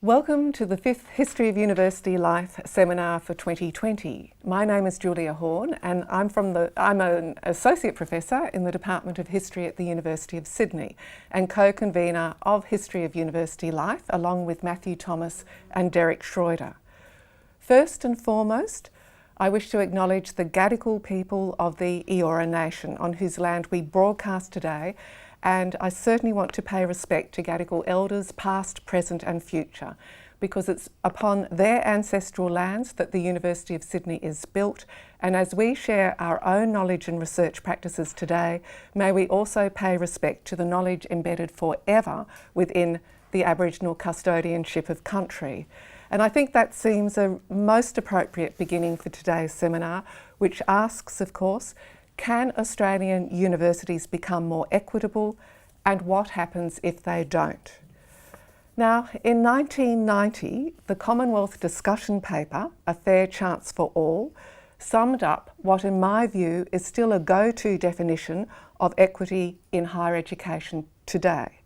Welcome to the 5th History of University Life seminar for 2020. My name is Julia Horne and I'm an Associate Professor in the Department of History at the University of Sydney and co-convener of History of University Life along with Matthew Thomas and Derek Schroeder. First and foremost, I wish to acknowledge the Gadigal people of the Eora Nation on whose land we broadcast today, and I certainly want to pay respect to Gadigal elders past, present and future, because it's upon their ancestral lands that the University of Sydney is built, and as we share our own knowledge and research practices today, may we also pay respect to the knowledge embedded forever within the Aboriginal custodianship of country. And I think that seems a most appropriate beginning for today's seminar, which asks, of course, can Australian universities become more equitable, and what happens if they don't? Now, in 1990, the Commonwealth discussion paper, A Fair Chance for All, summed up what in my view is still a go-to definition of equity in higher education today.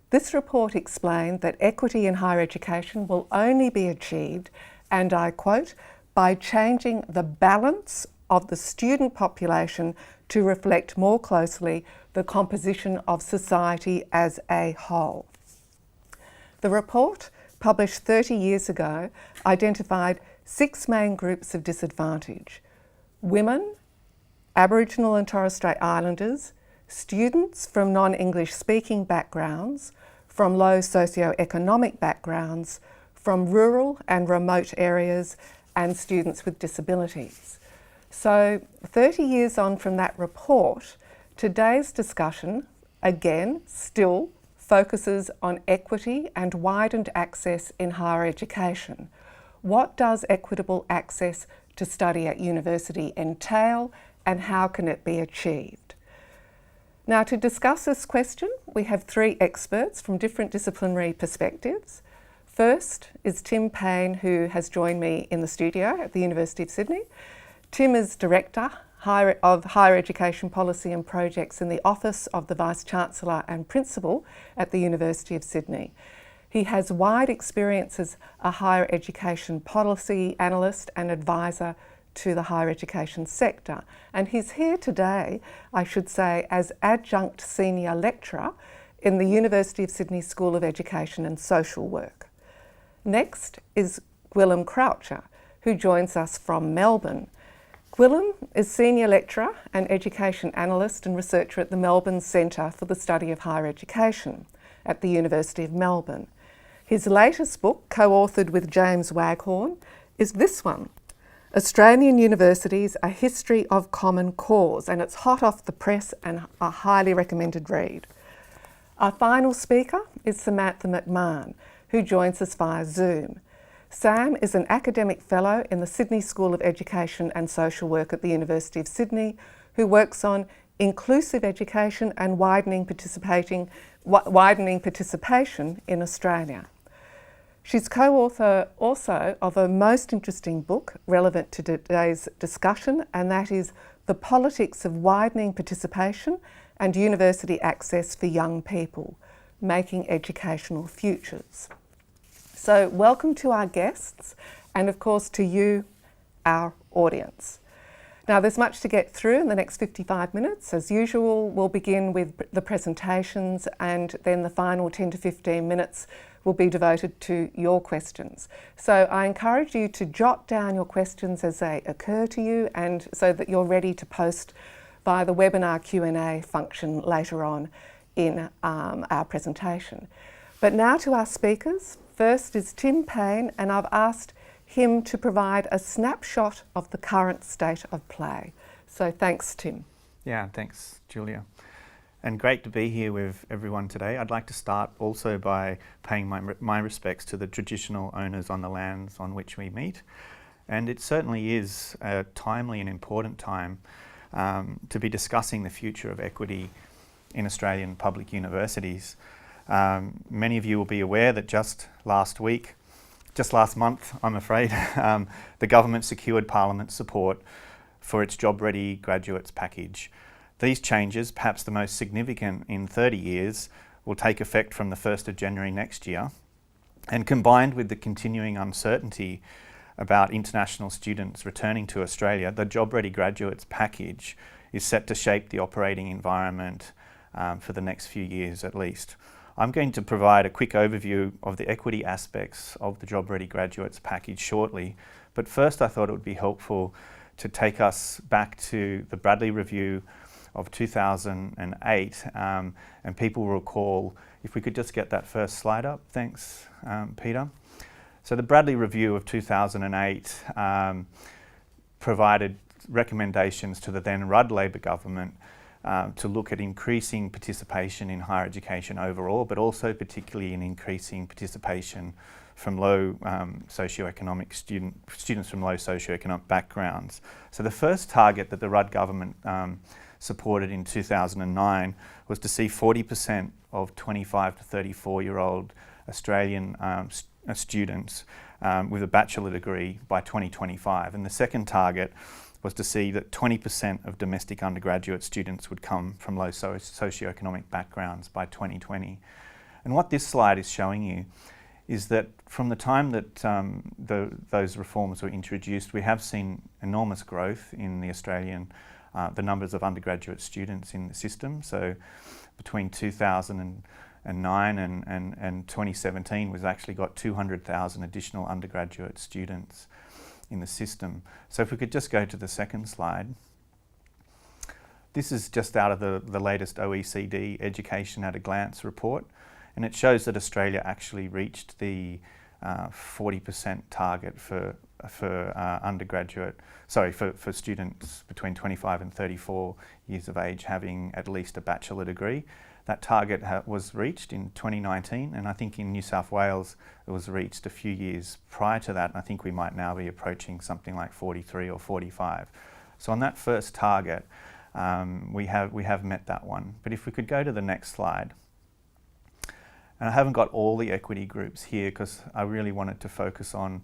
This report explained that equity in higher education will only be achieved, and I quote, by changing the balance of the student population to reflect more closely the composition of society as a whole. The report, published 30 years ago, identified 6 main groups of disadvantage: women, Aboriginal and Torres Strait Islanders, students from non-English speaking backgrounds, from low socio-economic backgrounds, from rural and remote areas, and students with disabilities. So 30 years on from that report, today's discussion, again, still focuses on equity and widened access in higher education. What does equitable access to study at university entail, and how can it be achieved? Now, to discuss this question, we have 3 experts from different disciplinary perspectives. First is Tim Payne, who has joined me in the studio at the University of Sydney. Tim is Director of Higher Education Policy and Projects in the Office of the Vice-Chancellor and Principal at the University of Sydney. He has wide experience as a higher education policy analyst and advisor to the higher education sector. And he's here today, I should say, as Adjunct Senior Lecturer in the University of Sydney School of Education and Social Work. Next is Gwilym Croucher, who joins us from Melbourne. Gwilym is Senior Lecturer and Education Analyst and Researcher at the Melbourne Centre for the Study of Higher Education at the University of Melbourne. His latest book, co-authored with James Waghorn, is this one, Australian Universities, A History of Common Cause, and it's hot off the press and a highly recommended read. Our final speaker is Samantha Mcmahon, who joins us via Zoom. Sam is an academic fellow in the Sydney School of Education and Social Work at the University of Sydney, who works on inclusive education and widening participation in Australia. She's co-author also of a most interesting book relevant to today's discussion, and that is The Politics of Widening Participation and University Access for Young People, Making Educational Futures. So welcome to our guests and of course to you, our audience. Now there's much to get through in the next 55 minutes. As usual, we'll begin with the presentations and then the final 10 to 15 minutes will be devoted to your questions. So I encourage you to jot down your questions as they occur to you, and so that you're ready to post via the webinar Q&A function later on in our presentation. But now to our speakers. First is Tim Payne, and I've asked him to provide a snapshot of the current state of play. So thanks, Tim. Yeah, thanks, Julia. And great to be here with everyone today. I'd like to start also by paying my respects to the traditional owners on the lands on which we meet. And it certainly is a timely and important time to be discussing the future of equity in Australian public universities. Many of you will be aware that just last month, I'm afraid, the government secured Parliament's support for its Job Ready Graduates package. These changes, perhaps the most significant in 30 years, will take effect from the 1st of January next year And combined with the continuing uncertainty about international students returning to Australia, the Job Ready Graduates package is set to shape the operating environment for the next few years at least. I'm going to provide a quick overview of the equity aspects of the Job Ready Graduates package shortly, but first I thought it would be helpful to take us back to the Bradley Review of 2008, and people will recall, if we could just get that first slide up, thanks Peter. So the Bradley Review of 2008 provided recommendations to the then Rudd Labor government to look at increasing participation in higher education overall, but also particularly in increasing participation from low socioeconomic students from low socioeconomic backgrounds. So the first target that the Rudd government supported in 2009 was to see 40% of 25 to 34-year-old Australian students with a bachelor degree by 2025. And the second target was to see that 20% of domestic undergraduate students would come from low socioeconomic backgrounds by 2020. And what this slide is showing you is that from the time that those reforms were introduced, we have seen enormous growth in the Australian, the numbers of undergraduate students in the system. So between 2009 and 2017, we've actually got 200,000 additional undergraduate students in the system. So if we could just go to the second slide. This is just out of the latest OECD Education at a Glance report, and it shows that Australia actually reached the 40% target for students between 25 and 34 years of age having at least a bachelor degree. That target was reached in 2019, and I think in New South Wales it was reached a few years prior to that, and I think we might now be approaching something like 43 or 45. So on that first target, we have met that one. But if we could go to the next slide. And I haven't got all the equity groups here because I really wanted to focus on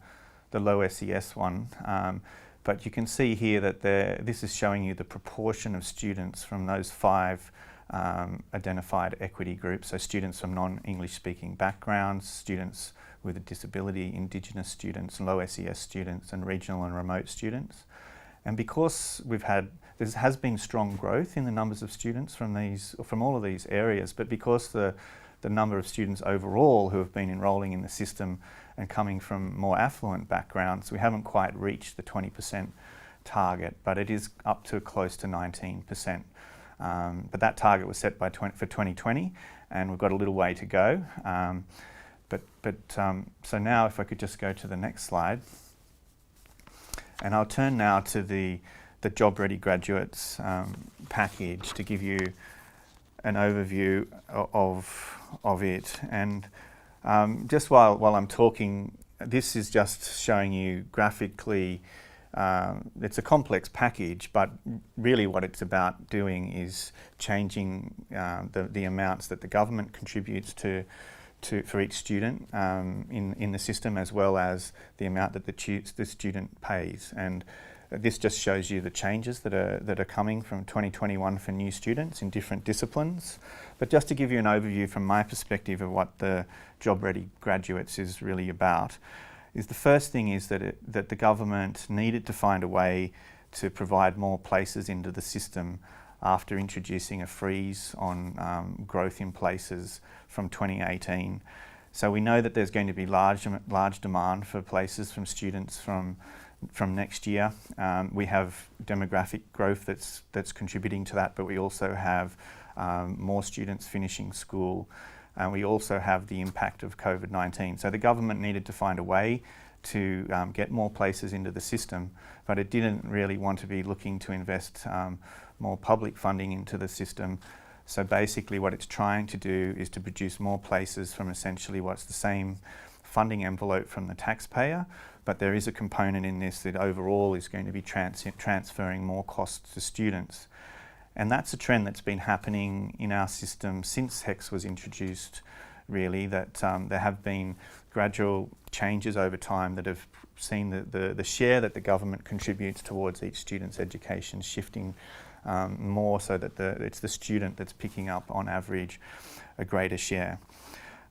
the low SES one. But you can see here that this is showing you the proportion of students from those 5 identified equity groups. So students from non-English speaking backgrounds, students with a disability, Indigenous students, low SES students, and regional and remote students. And because there has been strong growth in the numbers of students from all of these areas, but because the number of students overall who have been enrolling in the system and coming from more affluent backgrounds, we haven't quite reached the 20% target, but it is up to close to 19%. But that target was set for 2020, and we've got a little way to go. So now if I could just go to the next slide. And I'll turn now to the Job Ready Graduates package to give you an overview of it. And just while I'm talking, this is just showing you graphically. It's a complex package, but really what it's about doing is changing the amounts that the government contributes for each student in the system, as well as the amount that the student pays. And this just shows you the changes that are coming from 2021 for new students in different disciplines. But just to give you an overview from my perspective of what the Job Ready Graduates is really about, is the first thing is that the government needed to find a way to provide more places into the system after introducing a freeze on growth in places from 2018. So we know that there's going to be large demand for places from students from next year. We have demographic growth that's contributing to that, but we also have more students finishing school, and we also have the impact of COVID-19. So the government needed to find a way to get more places into the system, but it didn't really want to be looking to invest more public funding into the system. So basically what it's trying to do is to produce more places from essentially what's the same funding envelope from the taxpayer, but there is a component in this that overall is going to be transferring more costs to students. And that's a trend that's been happening in our system since HECS was introduced, really, that there have been gradual changes over time that have seen the share that the government contributes towards each student's education shifting more so that it's the student that's picking up on average a greater share.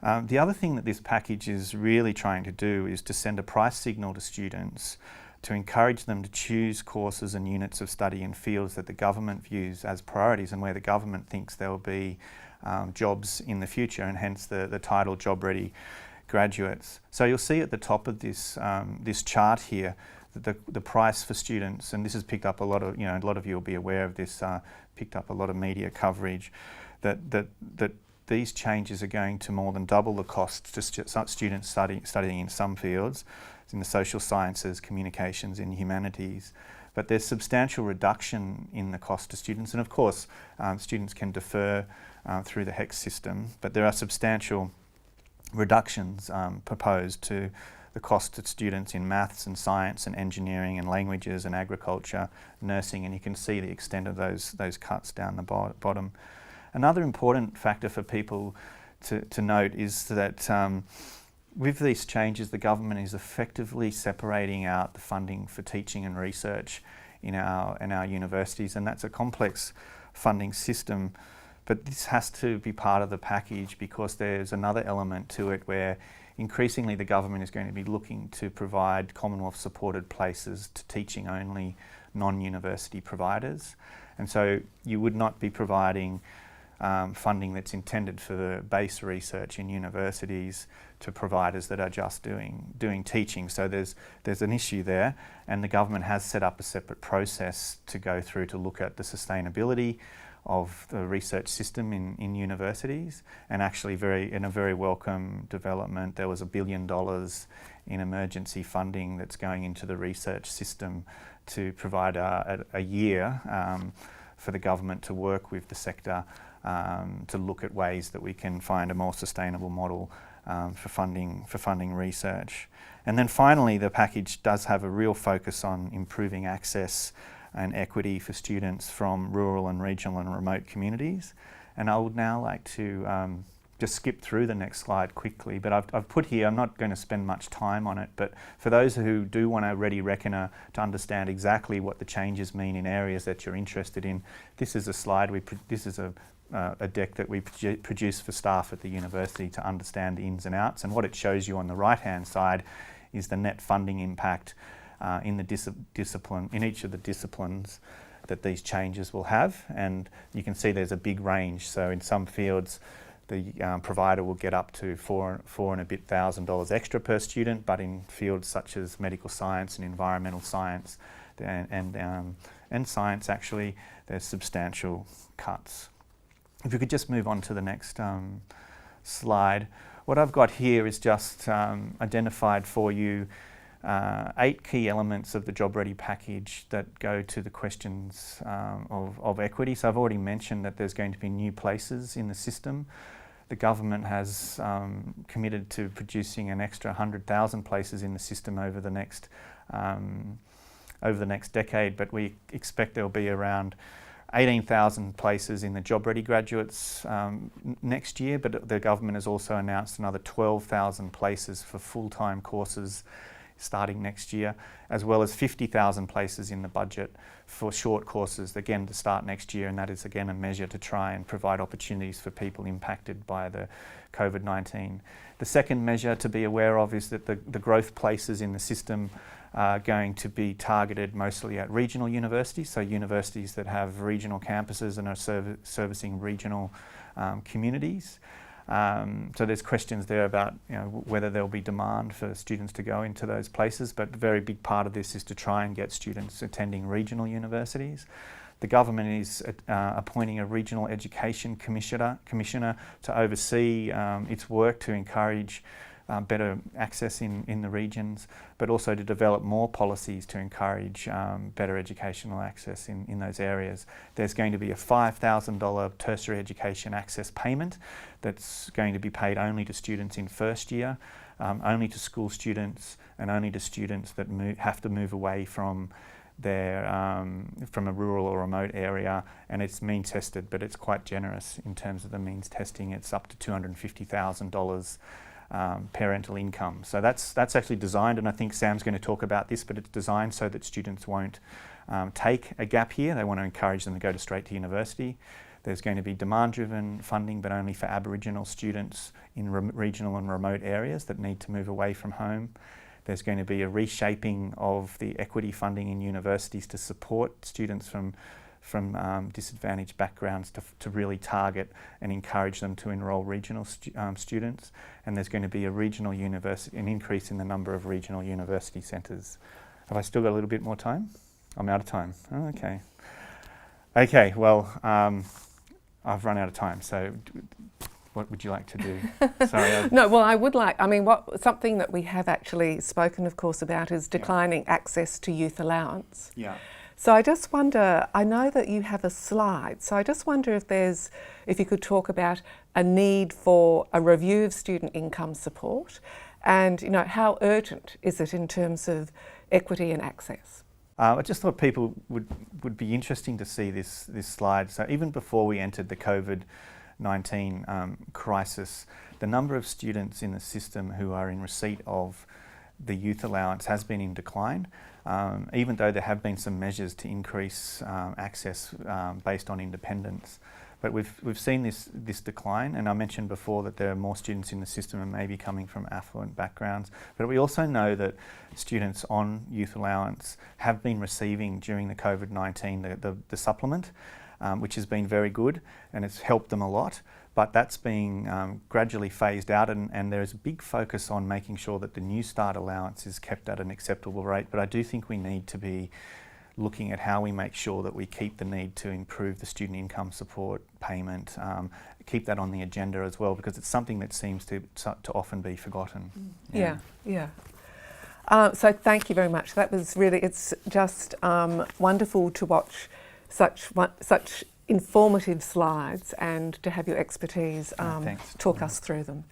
The other thing that this package is really trying to do is to send a price signal to students to encourage them to choose courses and units of study in fields that the government views as priorities and where the government thinks there will be jobs in the future, and hence the title Job Ready Graduates. So you'll see at the top of this this chart here that the price for students, and this has picked up a lot of, a lot of you will be aware of this, picked up a lot of media coverage, that these changes are going to more than double the cost to students studying in some fields, in the social sciences, communications, and humanities. But there's substantial reduction in the cost to students, and of course students can defer through the HECS system, but there are substantial reductions proposed to the cost to students in maths and science and engineering and languages and agriculture, nursing, and you can see the extent of those cuts down the bottom. Another important factor for people to note is that with these changes, the government is effectively separating out the funding for teaching and research in our universities, and that's a complex funding system. But this has to be part of the package because there's another element to it where increasingly the government is going to be looking to provide Commonwealth supported places to teaching only non-university providers. And so you would not be providing funding that's intended for the base research in universities to providers that are just doing teaching. So there's an issue there, and the government has set up a separate process to go through to look at the sustainability of the research system in universities, and actually in a very welcome development, there was $1 billion in emergency funding that's going into the research system to provide a year for the government to work with the sector to look at ways that we can find a more sustainable model for funding research. And then finally, the package does have a real focus on improving access and equity for students from rural and regional and remote communities. And I would now like to just skip through the next slide quickly, but I've put here, I'm not going to spend much time on it, but for those who do want a ready reckoner to understand exactly what the changes mean in areas that you're interested in, this is a slide, this is a deck that we produce for staff at the university to understand the ins and outs, and what it shows you on the right hand side is the net funding impact in the discipline, in each of the disciplines that these changes will have, and you can see there's a big range. So in some fields the provider will get up to $4,000 and a bit extra per student, but in fields such as medical science and environmental science and science, actually there's substantial cuts. If you could just move on to the next slide. What I've got here is just identified for you 8 key elements of the Job Ready package that go to the questions of equity. So I've already mentioned that there's going to be new places in the system. The government has committed to producing an extra 100,000 places in the system over the next decade, but we expect there'll be around 18,000 places in the Job Ready graduates next year, but the government has also announced another 12,000 places for full-time courses starting next year, as well as 50,000 places in the budget for short courses, again to start next year, and that is again a measure to try and provide opportunities for people impacted by the COVID-19. The second measure to be aware of is that the growth places in the system are going to be targeted mostly at regional universities, so universities that have regional campuses and are servicing regional communities. So there's questions there about whether there'll be demand for students to go into those places, but a very big part of this is to try and get students attending regional universities. The government is appointing a regional education commissioner to oversee its work to encourage better access in the regions, but also to develop more policies to encourage better educational access in those areas. There's going to be a $5,000 tertiary education access payment that's going to be paid only to students in first year, only to school students, and only to students that have to move away from from a rural or remote area, and it's mean tested, but it's quite generous in terms of the means testing. It's up to $250,000 parental income. So that's actually designed, and I think Sam's going to talk about this, but it's designed so that students won't take a gap year. They want to encourage them to go straight to university. There's going to be demand-driven funding, but only for Aboriginal students in regional and remote areas that need to move away from home. There's going to be a reshaping of the equity funding in universities to support students from disadvantaged backgrounds to really target and encourage them to enrol regional students. And there's going to be an increase in the number of regional university centres. Have I still got a little bit more time? I'm out of time. Oh, okay. Okay, well, I've run out of time, so what would you like to do? Sorry. No, well, I would like, something that we have actually spoken, of course, about is declining access to youth allowance. Yeah. So I just wonder, I know that you have a slide, so I just wonder if you could talk about a need for a review of student income support and, how urgent is it in terms of equity and access? I just thought people would be interesting to see this slide. So even before we entered the COVID-19 crisis, the number of students in the system who are in receipt of the youth allowance has been in decline, even though there have been some measures to increase access based on independence. But we've seen this decline, and I mentioned before that there are more students in the system and maybe coming from affluent backgrounds. But we also know that students on youth allowance have been receiving during the COVID-19 the supplement, which has been very good and it's helped them a lot. But that's being gradually phased out, and there's a big focus on making sure that the New Start allowance is kept at an acceptable rate. But I do think we need to be looking at how we make sure that we keep the need to improve the student income support payment, keep that on the agenda as well, because it's something that seems to often be forgotten. Yeah. So thank you very much. That was really, it's just wonderful to watch such informative slides and to have your expertise talk us through them.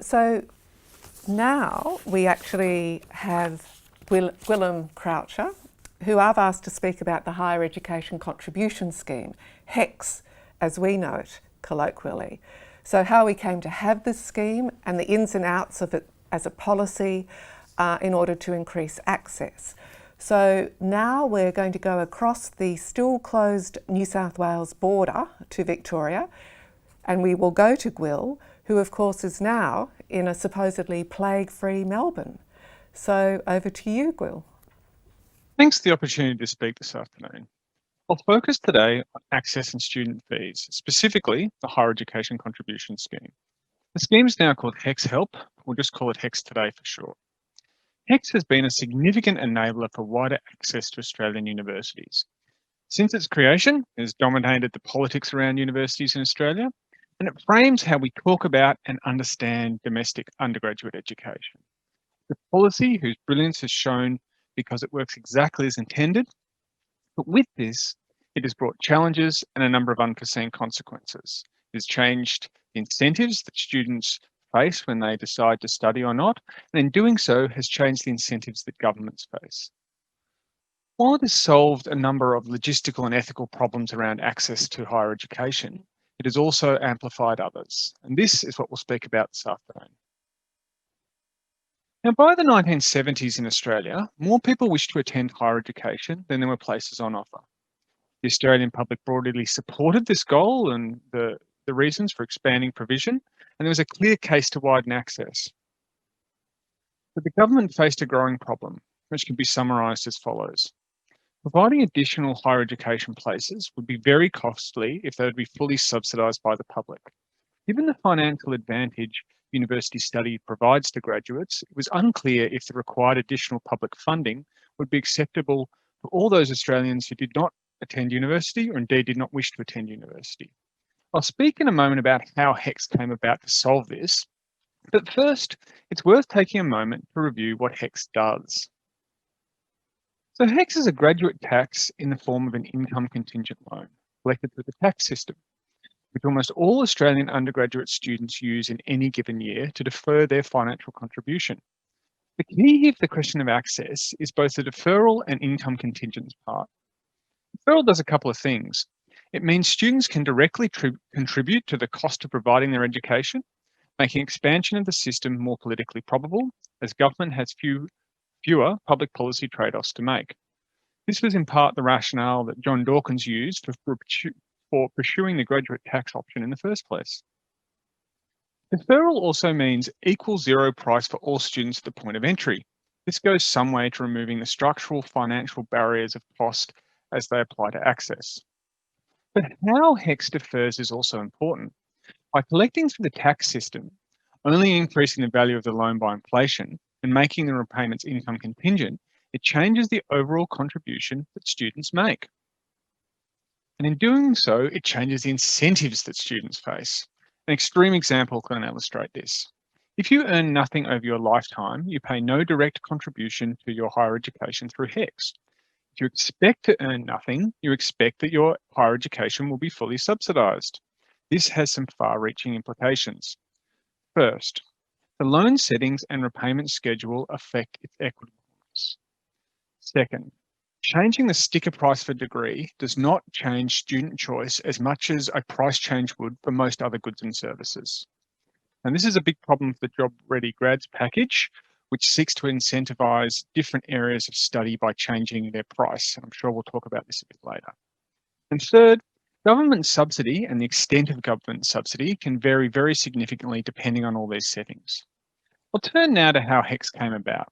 So now we actually have Gwilym Croucher, who I've asked to speak about the Higher Education Contribution Scheme, HECS, as we know it colloquially. So how we came to have this scheme and the ins and outs of it as a policy in order to increase access. So now we're going to go across the still closed New South Wales border to Victoria, and we will go to Gwil, who of course is now in a supposedly plague-free Melbourne. So over to you, Gwil. Thanks for the opportunity to speak this afternoon. I'll focus today on access and student fees, specifically the Higher Education Contribution Scheme. The scheme is now called HECS Help. We'll just call it HECS today for short. HECS has been a significant enabler for wider access to Australian universities. Since its creation, it has dominated the politics around universities in Australia, and it frames how we talk about and understand domestic undergraduate education. The policy whose brilliance has shown because it works exactly as intended, but with this, it has brought challenges and a number of unforeseen consequences. It has changed the incentives that students face when they decide to study or not, and in doing so has changed the incentives that governments face. While it has solved a number of logistical and ethical problems around access to higher education, it has also amplified others, and this is what we'll speak about this afternoon. Now, by the 1970s in Australia, more people wished to attend higher education than there were places on offer. The Australian public broadly supported this goal and the reasons for expanding provision, and there was a clear case to widen access. But the government faced a growing problem, which can be summarised as follows. Providing additional higher education places would be very costly if they would be fully subsidised by the public. Given the financial advantage university study provides to graduates, it was unclear if the required additional public funding would be acceptable for all those Australians who did not attend university or indeed did not wish to attend university. I'll speak in a moment about how HECS came about to solve this, but first, it's worth taking a moment to review what HECS does. So HECS is a graduate tax in the form of an income contingent loan collected through the tax system, which almost all Australian undergraduate students use in any given year to defer their financial contribution. The key here for the question of access is both the deferral and income contingent part. Deferral does a couple of things. It means students can directly contribute to the cost of providing their education, making expansion of the system more politically probable, as government has fewer public policy trade-offs to make. This was in part the rationale that John Dawkins used for for pursuing the graduate tax option in the first place. Deferral also means equal zero price for all students at the point of entry. This goes some way to removing the structural financial barriers of cost as they apply to access. But how HECS defers is also important. By collecting through the tax system, only increasing the value of the loan by inflation and making the repayments income contingent, it changes the overall contribution that students make. And in doing so, it changes the incentives that students face. An extreme example can illustrate this. If you earn nothing over your lifetime, you pay no direct contribution to your higher education through HECS. If you expect to earn nothing, you expect that your higher education will be fully subsidised. This has some far-reaching implications. First, the loan settings and repayment schedule affect its equitableness. Second, changing the sticker price for degree does not change student choice as much as a price change would for most other goods and services. And this is a big problem for the Job Ready Grads package, which seeks to incentivise different areas of study by changing their price. And I'm sure we'll talk about this a bit later. And third, government subsidy and the extent of government subsidy can vary very significantly depending on all these settings. I'll turn now to how HECS came about.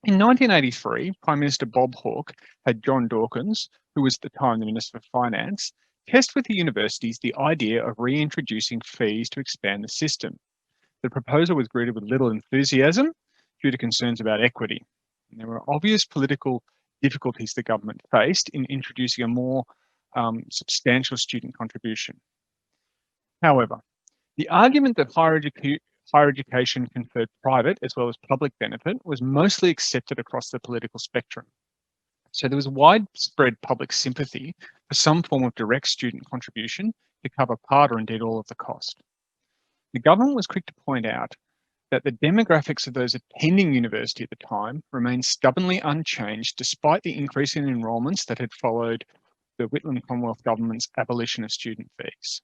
In 1983, Prime Minister Bob Hawke had John Dawkins, who was at the time the Minister for Finance, test with the universities the idea of reintroducing fees to expand the system. The proposal was greeted with little enthusiasm due to concerns about equity. And there were obvious political difficulties the government faced in introducing a more substantial student contribution. However, the argument that higher education conferred private as well as public benefit was mostly accepted across the political spectrum. So there was widespread public sympathy for some form of direct student contribution to cover part or indeed all of the cost. The government was quick to point out that the demographics of those attending university at the time remained stubbornly unchanged despite the increase in enrolments that had followed the Whitlam Commonwealth government's abolition of student fees.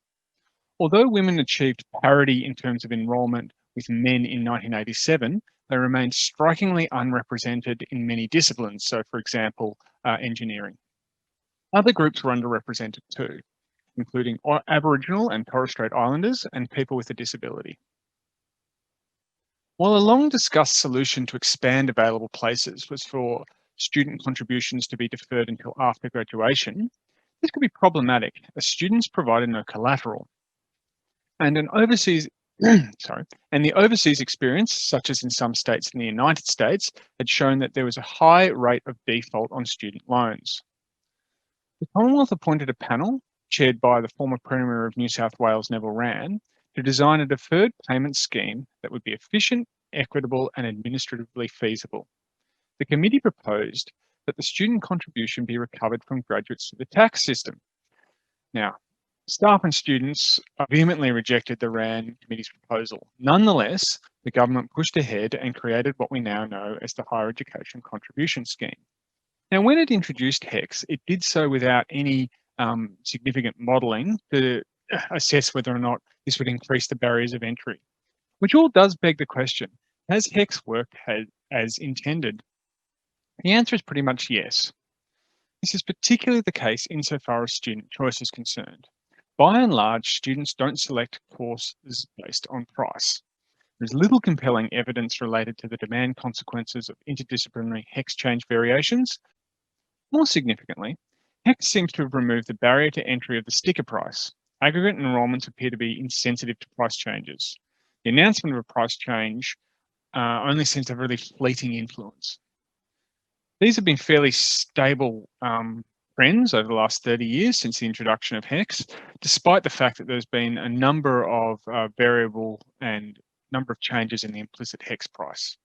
Although women achieved parity in terms of enrolment with men in 1987, they remained strikingly unrepresented in many disciplines, so for example, engineering. Other groups were underrepresented too, including Aboriginal and Torres Strait Islanders and people with a disability. While a long-discussed solution to expand available places was for student contributions to be deferred until after graduation, this could be problematic as students provided no collateral. And the overseas experience, such as in some states in the United States, had shown that there was a high rate of default on student loans. The Commonwealth appointed a panel, chaired by the former Premier of New South Wales, Neville Wran, to design a deferred payment scheme that would be efficient, equitable, and administratively feasible. The committee proposed that the student contribution be recovered from graduates through the tax system. Now, staff and students vehemently rejected the Wran Committee's proposal. Nonetheless, the government pushed ahead and created what we now know as the Higher Education Contribution Scheme. Now, when it introduced HECS, it did so without any significant modelling to assess whether or not this would increase the barriers of entry, which all does beg the question, has HECS worked as intended? The answer is pretty much yes. This is particularly the case insofar as student choice is concerned. By and large, students don't select courses based on price. There's little compelling evidence related to the demand consequences of interdisciplinary HECS change variations. More significantly, HECS seems to have removed the barrier to entry of the sticker price. Aggregate enrolments appear to be insensitive to price changes. The announcement of a price change only seems to have really fleeting influence. These have been fairly stable trends over the last 30 years since the introduction of HECS, despite the fact that there's been a number of variable and number of changes in the implicit HECS price.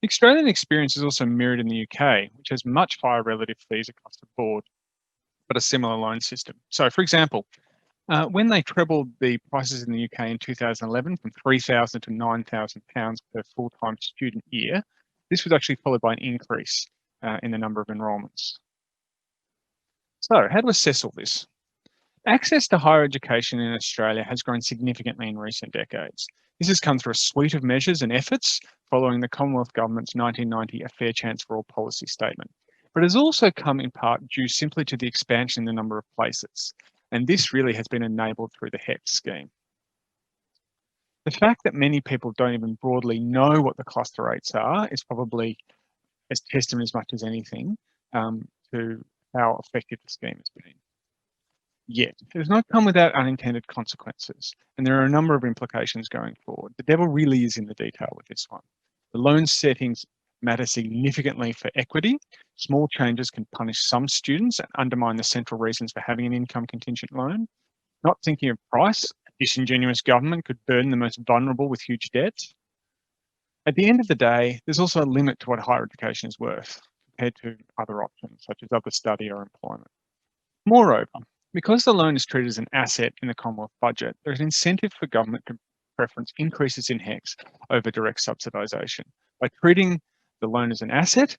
The Australian experience is also mirrored in the UK, which has much higher relative fees across the board, but a similar loan system. So, for example, when they trebled the prices in the UK in 2011 from £3,000 to £9,000 per full-time student year, this was actually followed by an increase in the number of enrolments. So, how to assess all this? Access to higher education in Australia has grown significantly in recent decades. This has come through a suite of measures and efforts following the Commonwealth Government's 1990 A Fair Chance for All policy statement. But it has also come in part due simply to the expansion in the number of places. And this really has been enabled through the HEX scheme. The fact that many people don't even broadly know what the cluster rates are is probably as testament as much as anything to how effective the scheme has been. Yet, it does not come without unintended consequences, and there are a number of implications going forward. The devil really is in the detail with this one. The loan settings matter significantly for equity. Small changes can punish some students and undermine the central reasons for having an income contingent loan. Not thinking of price, a disingenuous government could burden the most vulnerable with huge debts. At the end of the day, there's also a limit to what higher education is worth compared to other options, such as other study or employment. Moreover, because the loan is treated as an asset in the Commonwealth budget, there's an incentive for government to preference increases in HEX over direct subsidisation. By treating the loan as an asset,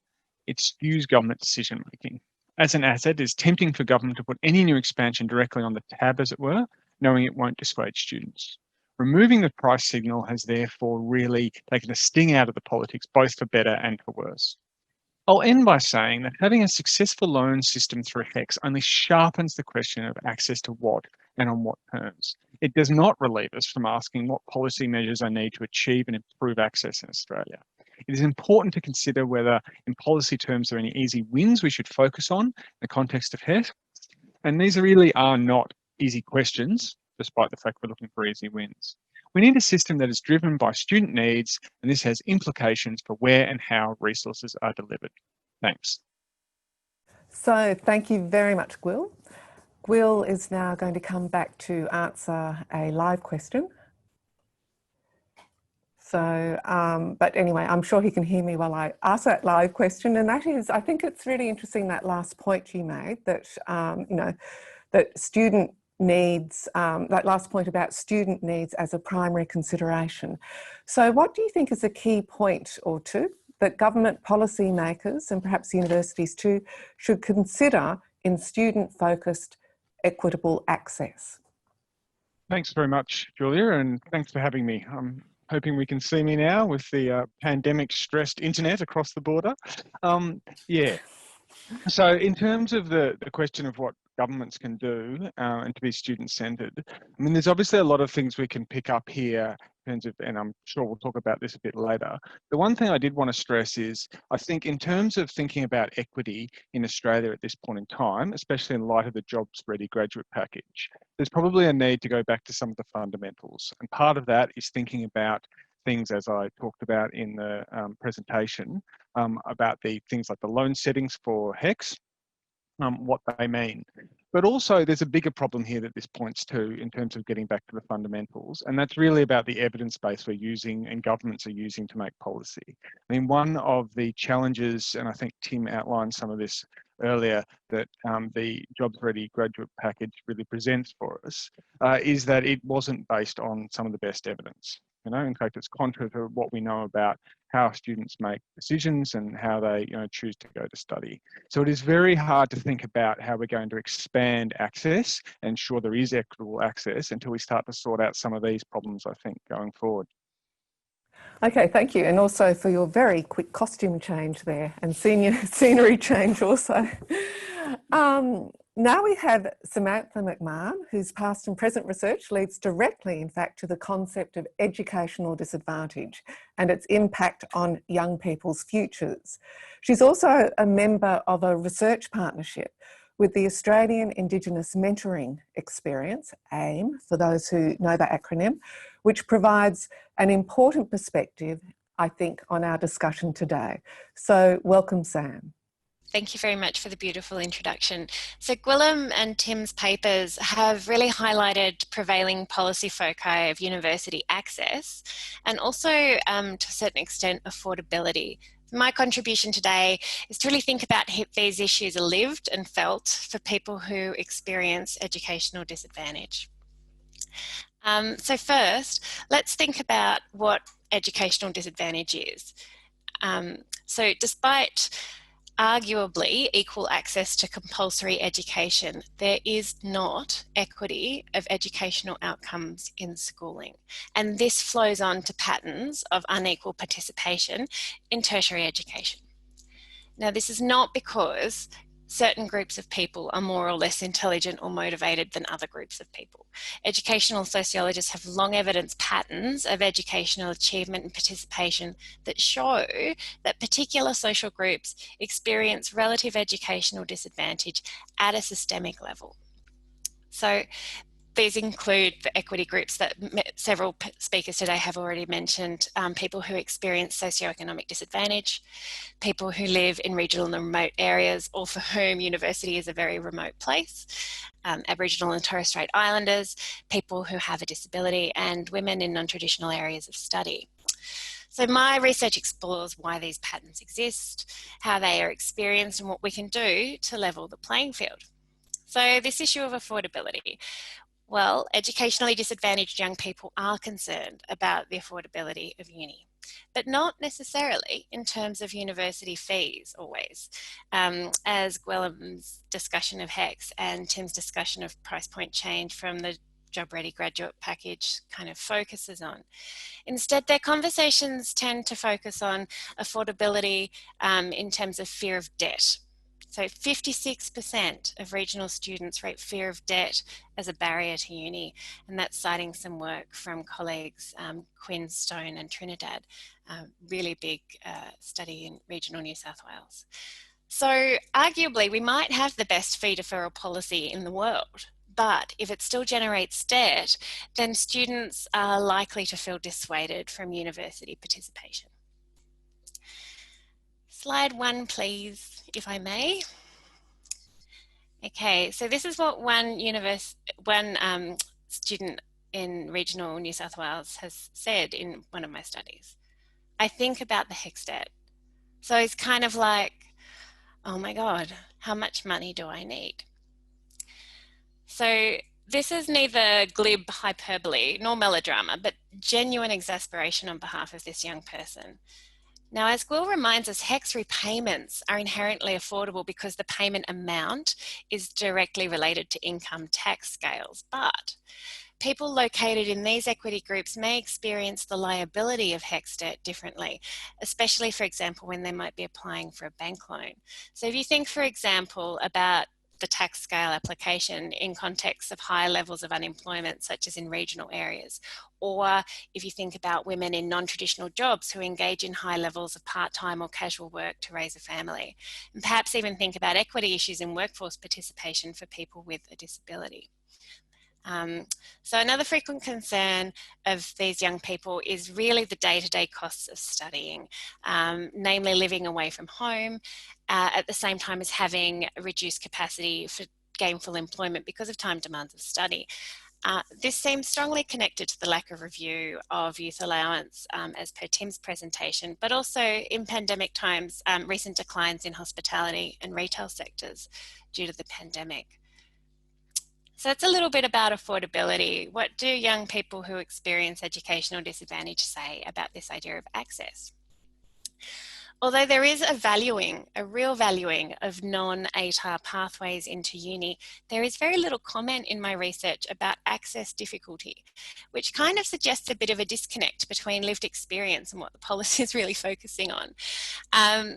it skews government decision making. As an asset, it's tempting for government to put any new expansion directly on the tab, as it were, knowing it won't dissuade students. Removing the price signal has therefore really taken the sting out of the politics, both for better and for worse. I'll end by saying that having a successful loan system through HEX only sharpens the question of access to what and on what terms. It does not relieve us from asking what policy measures are needed to achieve and improve access in Australia. It is important to consider whether, in policy terms, there are any easy wins we should focus on in the context of HEX. And these really are not easy questions, despite the fact we're looking for easy wins. We need a system that is driven by student needs, and this has implications for where and how resources are delivered. Thanks. So thank you very much, Gwil. Gwil is now going to come back to answer a live question. So, but anyway, I'm sure he can hear me while I ask that live question. And that is, I think it's really interesting, that last point you made, that, that student needs, that last point about student needs as a primary consideration. So what do you think is a key point or two that government policy makers, and perhaps universities too, should consider in student-focused equitable access? Thanks very much, Julia, and thanks for having me. I'm hoping we can see me now with the pandemic-stressed internet across the border. Yeah. So in terms of the question of what governments can do and to be student-centred, I mean, there's obviously a lot of things we can pick up here in terms of, and I'm sure we'll talk about this a bit later. The one thing I did want to stress is, I think in terms of thinking about equity in Australia at this point in time, especially in light of the jobs-ready graduate package, there's probably a need to go back to some of the fundamentals. And part of that is thinking about things, as I talked about in the presentation, about the things like the loan settings for HEX, what they mean. But also there's a bigger problem here that this points to in terms of getting back to the fundamentals, and that's really about the evidence base we're using and governments are using to make policy. I mean, one of the challenges, and I think Tim outlined some of this earlier, that the Jobs Ready graduate package really presents for us, is that it wasn't based on some of the best evidence. In fact, it's contrary to what we know about how students make decisions and how they choose to go to study. So it is very hard to think about how we're going to expand access and ensure there is equitable access until we start to sort out some of these problems, I think, going forward. Okay, thank you. And also for your very quick costume change there and scenery change also. Now we have Samantha Mcmahon, whose past and present research leads directly, in fact, to the concept of educational disadvantage and its impact on young people's futures. She's also a member of a research partnership with the Australian Indigenous Mentoring Experience, AIM, for those who know that acronym, which provides an important perspective, I think, on our discussion today. So welcome, Sam. Thank you very much for the beautiful introduction. So Gwilym and Tim's papers have really highlighted prevailing policy foci of university access and also, to a certain extent, affordability. My contribution today is to really think about how these issues are lived and felt for people who experience educational disadvantage. So first, let's think about what educational disadvantage is. So despite arguably equal access to compulsory education, there is not equity of educational outcomes in schooling. And this flows on to patterns of unequal participation in tertiary education. Now, this is not because certain groups of people are more or less intelligent or motivated than other groups of people. Educational sociologists have long evidenced patterns of educational achievement and participation that show that particular social groups experience relative educational disadvantage at a systemic level. So these include the equity groups that several speakers today have already mentioned, people who experience socioeconomic disadvantage, people who live in regional and remote areas or for whom university is a very remote place, Aboriginal and Torres Strait Islanders, people who have a disability, and women in non-traditional areas of study. So my research explores why these patterns exist, how they are experienced, and what we can do to level the playing field. So this issue of affordability. Well, educationally disadvantaged young people are concerned about the affordability of uni, but not necessarily in terms of university fees always, as Gwilym's discussion of HECS and Tim's discussion of price point change from the Job Ready graduate package kind of focuses on. Instead, their conversations tend to focus on affordability in terms of fear of debt. So 56% of regional students rate fear of debt as a barrier to uni, and that's citing some work from colleagues Quinn, Stone and Trinidad, really big study in regional New South Wales. So arguably we might have the best fee deferral policy in the world, but if it still generates debt, then students are likely to feel dissuaded from university participation. Slide 1, please, if I may. Okay, so this is what one student in regional New South Wales has said in one of my studies. I think about the HECS debt. So it's kind of like, oh my God, how much money do I need? So this is neither glib hyperbole nor melodrama, but genuine exasperation on behalf of this young person. Now, as Gwil reminds us, HECS repayments are inherently affordable because the payment amount is directly related to income tax scales, but people located in these equity groups may experience the liability of HECS debt differently, especially, for example, when they might be applying for a bank loan. So if you think, for example, about the tax scale application in context of high levels of unemployment, such as in regional areas, or if you think about women in non-traditional jobs who engage in high levels of part-time or casual work to raise a family, and perhaps even think about equity issues in workforce participation for people with a disability. So another frequent concern of these young people is really the day-to-day costs of studying, namely living away from home, at the same time as having a reduced capacity for gainful employment because of time demands of study. This seems strongly connected to the lack of review of youth allowance as per Tim's presentation, but also in pandemic times, recent declines in hospitality and retail sectors due to the pandemic. So that's a little bit about affordability. What do young people who experience educational disadvantage say about this idea of access? Although there is a real valuing of non-ATAR pathways into uni, there is very little comment in my research about access difficulty, which kind of suggests a bit of a disconnect between lived experience and what the policy is really focusing on.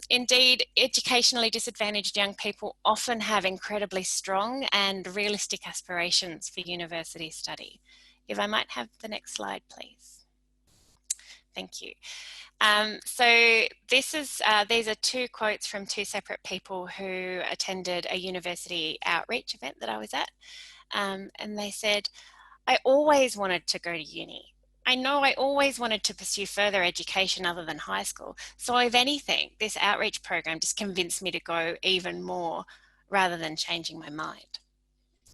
Indeed, educationally disadvantaged young people often have incredibly strong and realistic aspirations for university study. If I might have the next slide, please. Thank you. So these are two quotes from two separate people who attended a university outreach event that I was at. And they said, I always wanted to go to uni. I know I always wanted to pursue further education other than high school. So if anything, this outreach program just convinced me to go even more rather than changing my mind.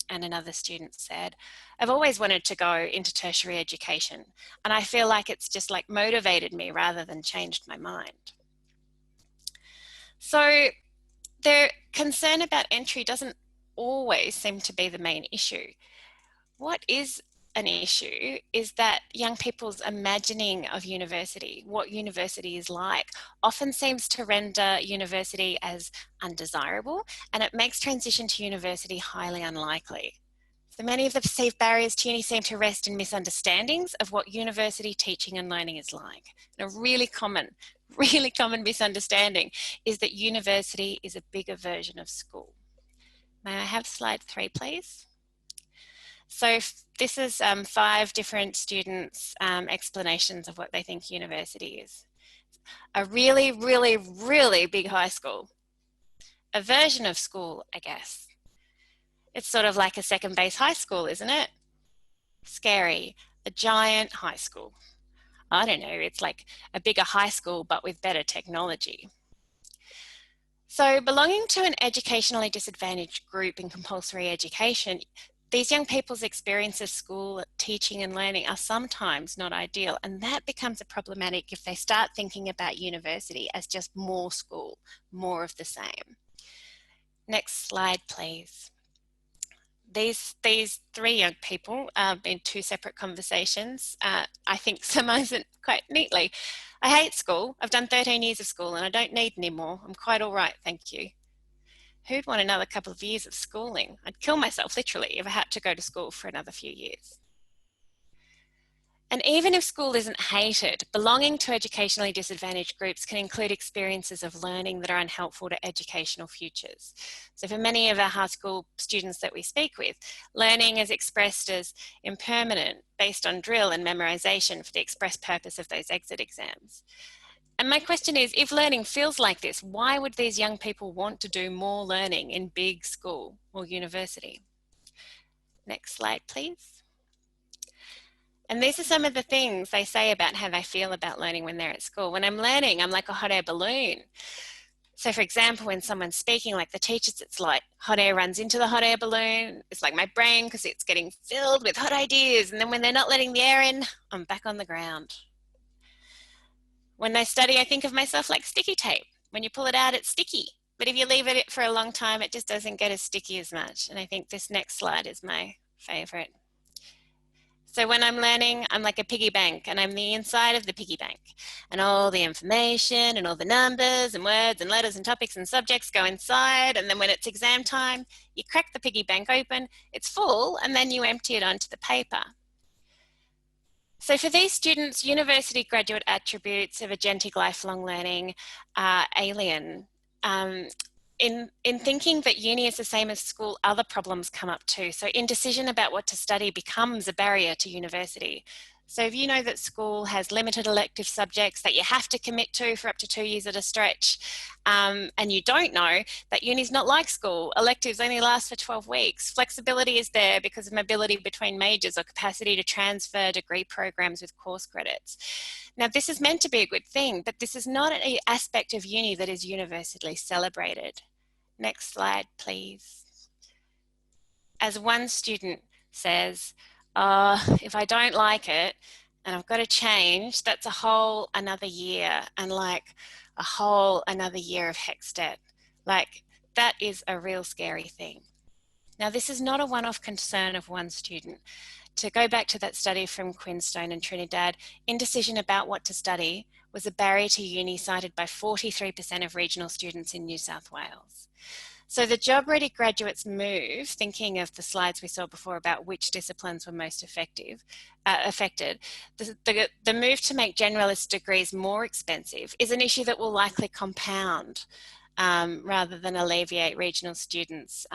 And another student said, I've always wanted to go into tertiary education, and I feel like it's just like motivated me rather than changed my mind. So their concern about entry doesn't always seem to be the main issue. What is an issue is that young people's imagining of university, what university is like, often seems to render university as undesirable, and it makes transition to university highly unlikely. So many of the perceived barriers to uni seem to rest in misunderstandings of what university teaching and learning is like. And a really common misunderstanding is that university is a bigger version of school. May I have slide 3, please? So this is 5 different students' explanations of what they think university is. A really, really, really big high school. A version of school, I guess. It's sort of like a second base high school, isn't it? Scary. A giant high school. I don't know, it's like a bigger high school but with better technology. So belonging to an educationally disadvantaged group in compulsory education, these young people's experience of school, teaching and learning are sometimes not ideal, and that becomes problematic if they start thinking about university as just more school, more of the same. Next slide, please. These 3 young people in 2 separate conversations, I think summarise it quite neatly. I hate school. I've done 13 years of school and I don't need any more. I'm quite all right, thank you. Who'd want another couple of years of schooling? I'd kill myself, literally, if I had to go to school for another few years. And even if school isn't hated, belonging to educationally disadvantaged groups can include experiences of learning that are unhelpful to educational futures. So for many of our high school students that we speak with, learning is expressed as impermanent, based on drill and memorization for the express purpose of those exit exams. And my question is, if learning feels like this, why would these young people want to do more learning in big school or university? Next slide, please. And these are some of the things they say about how they feel about learning when they're at school. When I'm learning, I'm like a hot air balloon. So for example, when someone's speaking, like the teachers, it's like hot air runs into the hot air balloon. It's like my brain because it's getting filled with hot ideas. And then when they're not letting the air in, I'm back on the ground. When I study, I think of myself like sticky tape. When you pull it out, it's sticky. But if you leave it for a long time, it just doesn't get as sticky as much. And I think this next slide is my favorite. So when I'm learning, I'm like a piggy bank and I'm the inside of the piggy bank. And all the information and all the numbers and words and letters and topics and subjects go inside. And then when it's exam time, you crack the piggy bank open, it's full, and then you empty it onto the paper. So for these students, university graduate attributes of agentic lifelong learning are alien. In thinking that uni is the same as school, other problems come up too. So indecision about what to study becomes a barrier to university. So if you know that school has limited elective subjects that you have to commit to for up to 2 years at a stretch, and you don't know that uni's not like school, electives only last for 12 weeks. Flexibility is there because of mobility between majors or capacity to transfer degree programs with course credits. Now, this is meant to be a good thing, but this is not an aspect of uni that is universally celebrated. Next slide, please. As one student says, if I don't like it and I've got to change, that's a whole another year and like a whole another year of HECS debt. Like that is a real scary thing. Now, this is not a one-off concern of one student. To go back to that study from Queenstone and Trinidad, indecision about what to study was a barrier to uni cited by 43% of regional students in New South Wales. So the job-ready graduates move, thinking of the slides we saw before about which disciplines were most affected, the move to make generalist degrees more expensive is an issue that will likely compound rather than alleviate regional students'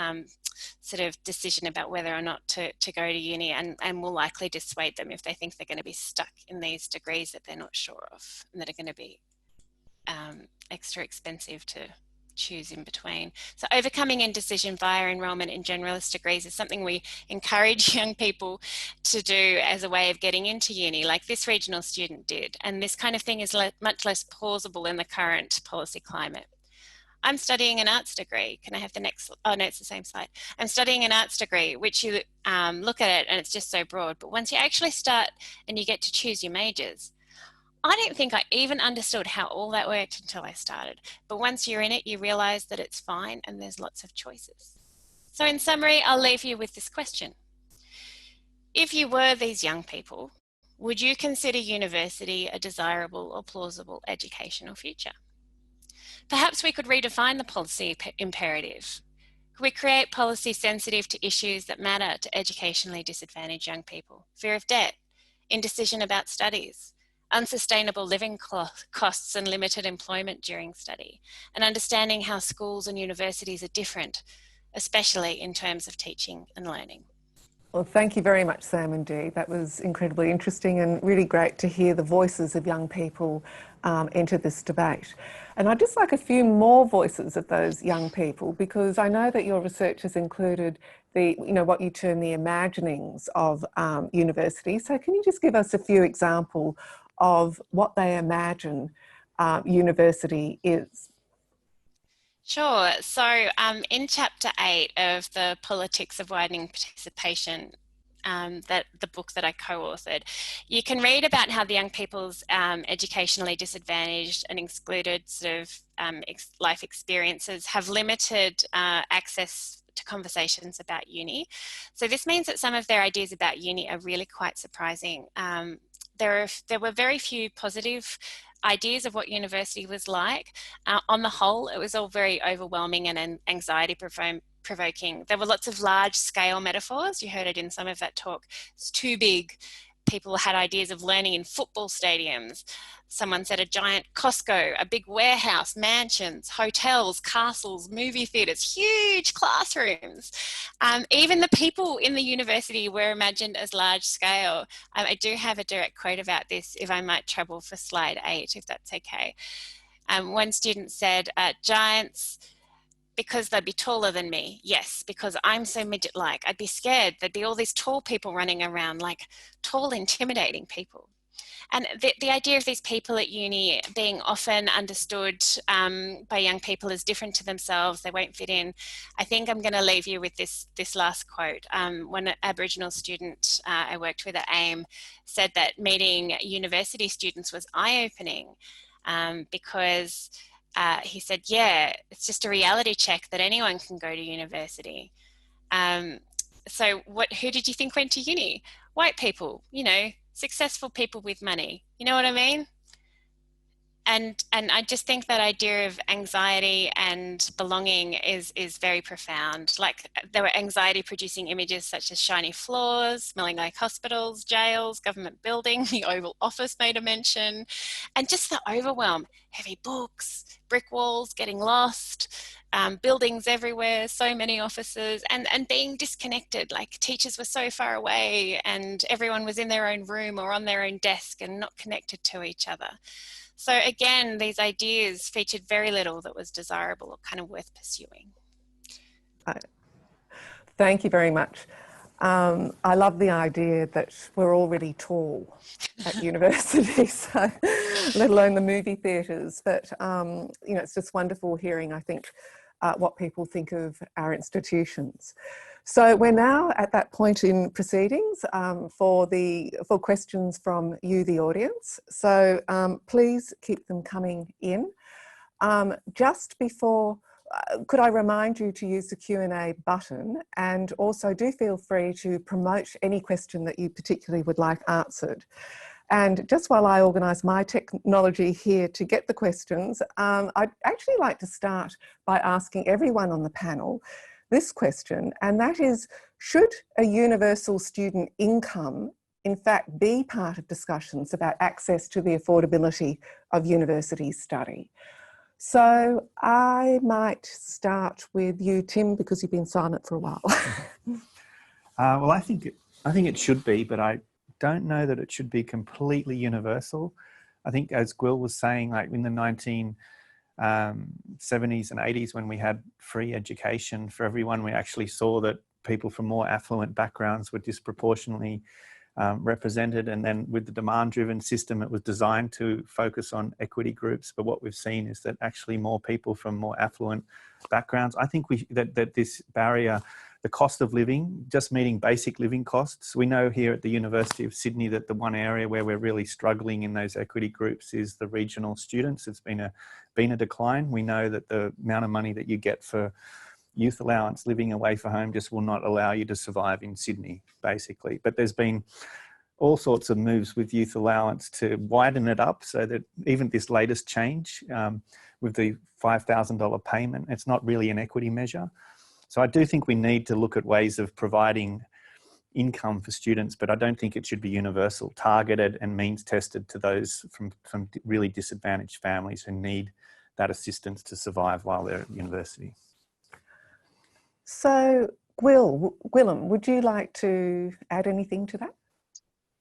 sort of decision about whether or not to go to uni, and will likely dissuade them if they think they're going to be stuck in these degrees that they're not sure of and that are going to be extra expensive to choose in between. So overcoming indecision via enrolment in generalist degrees is something we encourage young people to do as a way of getting into uni, like this regional student did. And this kind of thing is much less plausible in the current policy climate. I'm studying an arts degree. Can I have the next? Oh no, it's the same slide. I'm studying an arts degree, which you look at it and it's just so broad. But once you actually start and you get to choose your majors, I don't think I even understood how all that worked until I started. But once you're in it, you realize that it's fine and there's lots of choices. So in summary, I'll leave you with this question. If you were these young people, would you consider university a desirable or plausible educational future? Perhaps we could redefine the policy imperative. Could we create policy sensitive to issues that matter to educationally disadvantaged young people? Fear of debt, indecision about studies, unsustainable living costs and limited employment during study, and understanding how schools and universities are different especially in terms of teaching and learning. Well, thank you very much, Sam, indeed. That was incredibly interesting and really great to hear the voices of young people enter this debate. And I'd just like a few more voices of those young people, because I know that your research has included what you term the imaginings of university. So can you just give us a few examples of what they imagine university is? Sure. So in Chapter 8 of the Politics of Widening Participation, that the book that I co-authored, you can read about how the young people's educationally disadvantaged and excluded sort of life experiences have limited access to conversations about uni. So this means that some of their ideas about uni are really quite surprising. There were very few positive ideas of what university was like. On the whole, it was all very overwhelming and anxiety provoking. There were lots of large scale metaphors. You heard it in some of that talk. It's too big. People had ideas of learning in football stadiums. Someone said a giant Costco, a big warehouse, mansions, hotels, castles, movie theatres, huge classrooms. Even the people in the university were imagined as large scale. I do have a direct quote about this, if I might trouble for slide 8, if that's okay. One student said, giants, because they'd be taller than me. Yes, because I'm so midget-like. I'd be scared. There'd be all these tall people running around, like tall, intimidating people. And the idea of these people at uni being often understood by young people as different to themselves, they won't fit in. I think I'm going to leave you with this last quote. One Aboriginal student I worked with at AIM said that meeting university students was eye-opening because he said, yeah, it's just a reality check that anyone can go to university. So who did you think went to uni? White people, successful people with money. You know what I mean? And I just think that idea of anxiety and belonging is very profound. Like, there were anxiety producing images such as shiny floors, smelling like hospitals, jails, government buildings, the Oval Office made a mention, and just the overwhelm, heavy books, brick walls, getting lost, buildings everywhere, so many offices, and being disconnected. Like, teachers were so far away and everyone was in their own room or on their own desk and not connected to each other. So again, these ideas featured very little that was desirable or kind of worth pursuing. Thank you very much. I love the idea that we're already tall at university, so let alone the movie theatres. But it's just wonderful hearing, I think, what people think of our institutions. So we're now at that point in proceedings for questions from you, the audience. So please keep them coming in. Just before, could I remind you to use the Q&A button, and also do feel free to promote any question that you particularly would like answered. And just while I organise my technology here to get the questions, I'd actually like to start by asking everyone on the panel this question, and that is, should a universal student income in fact be part of discussions about access to the affordability of university study? So I might start with you, Tim, because you've been silent for a while. Well, I think it should be, but I don't know that it should be completely universal. I think, as Gwil was saying, like in the 1970s and 80s, when we had free education for everyone, we actually saw that people from more affluent backgrounds were disproportionately represented. And then with the demand-driven system, it was designed to focus on equity groups. But what we've seen is that actually more people from more affluent backgrounds, I think that this barrier, the cost of living, just meeting basic living costs. We know here at the University of Sydney that the one area where we're really struggling in those equity groups is the regional students. It's been a decline. We know that the amount of money that you get for youth allowance living away from home just will not allow you to survive in Sydney, basically. But there's been all sorts of moves with youth allowance to widen it up, so that even this latest change with the $5,000 payment, it's not really an equity measure. So I do think we need to look at ways of providing income for students, but I don't think it should be universal, targeted and means tested to those from really disadvantaged families who need that assistance to survive while they're at university. So, Gwilym, would you like to add anything to that?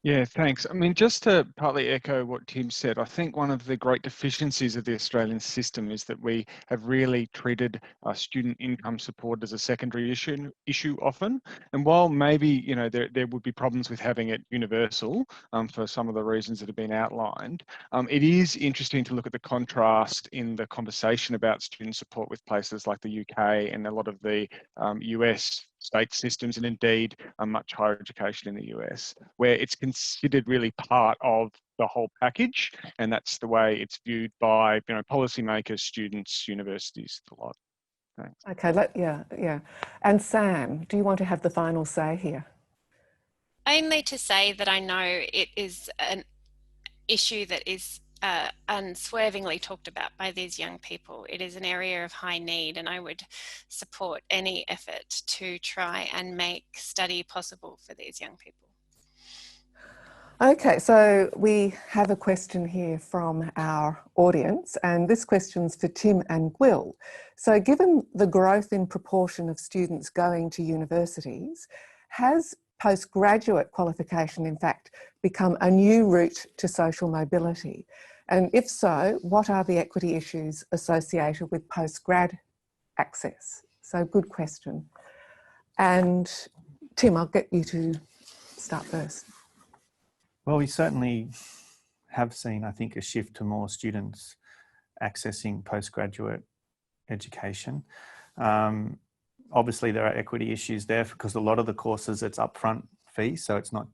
Yeah, thanks. I mean, just to partly echo what Tim said, I think one of the great deficiencies of the Australian system is that we have really treated student income support as a secondary issue often. And while maybe, you know, there would be problems with having it universal for some of the reasons that have been outlined, it is interesting to look at the contrast in the conversation about student support with places like the UK and a lot of the US state systems, and indeed much higher education in the US, where it's considered really part of the whole package, and that's the way it's viewed by, you know, policymakers, students, universities, a lot. Thanks. Okay, yeah. And Sam, do you want to have the final say here? Only to say that I know it is an issue that is unswervingly talked about by these young people. It is an area of high need, and I would support any effort to try and make study possible for these young people. Okay, so we have a question here from our audience, and this question's for Tim and Gwil. So given the growth in proportion of students going to universities, has postgraduate qualification, in fact, become a new route to social mobility? And if so, what are the equity issues associated with postgrad access? So good question. And Tim, I'll get you to start first. Well, we certainly have seen, I think, a shift to more students accessing postgraduate education. Obviously, there are equity issues there because a lot of the courses, it's upfront fee, so it's not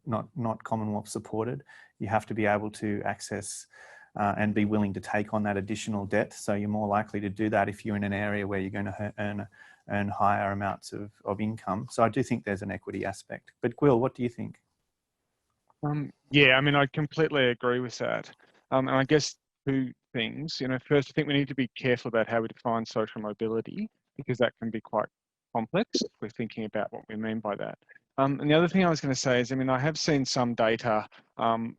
Commonwealth supported. You have to be able to access and be willing to take on that additional debt. So you're more likely to do that if you're in an area where you're going to earn higher amounts of income. So I do think there's an equity aspect. But Gwil, what do you think? Yeah, I mean, I completely agree with that. And I guess two things. You know, first, I think we need to be careful about how we define social mobility, because that can be quite complex if we're thinking about what we mean by that. And the other thing I was going to say is, I mean, I have seen some data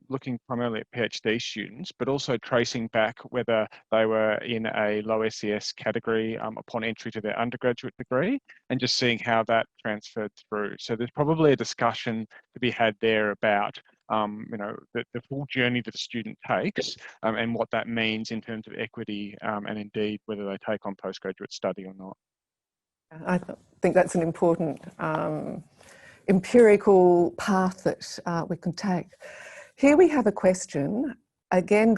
looking primarily at PhD students, but also tracing back whether they were in a low SES category upon entry to their undergraduate degree, and just seeing how that transferred through. So there's probably a discussion to be had there about you know, the full journey that a student takes and what that means in terms of equity and indeed whether they take on postgraduate study or not. I think that's an important empirical path that we can take. Here we have a question, again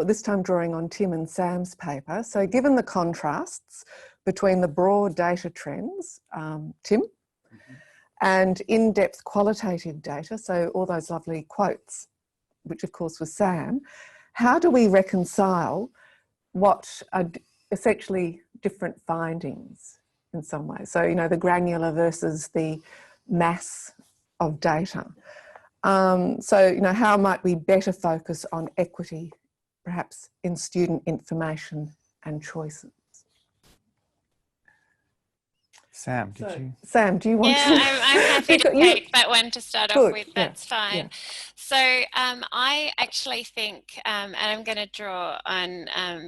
this time drawing on Tim and Sam's paper. So given the contrasts between the broad data trends, Tim, and in-depth qualitative data, so all those lovely quotes, which of course was Sam, how do we reconcile what are essentially different findings in some way? So, you know, the granular versus the mass of data. So, you know, how might we better focus on equity, perhaps in student information and choices? Sam, Sam, do you want to? Yeah, I'm happy to take that one to start off with. That's fine. Yeah. So I actually think, and I'm going to draw on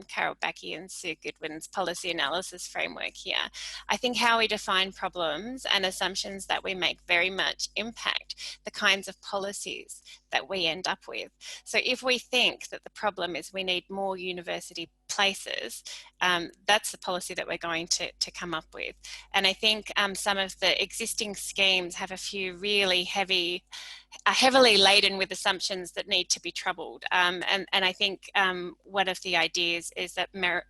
Carol Backey and Sue Goodwin's policy analysis framework here. I think how we define problems and assumptions that we make very much impact the kinds of policies that we end up with. So if we think that the problem is we need more university places, that's the policy that we're going to come up with. And I think some of the existing schemes have a few really heavily laden with assumptions that need to be troubled. And I think one of the ideas is that merit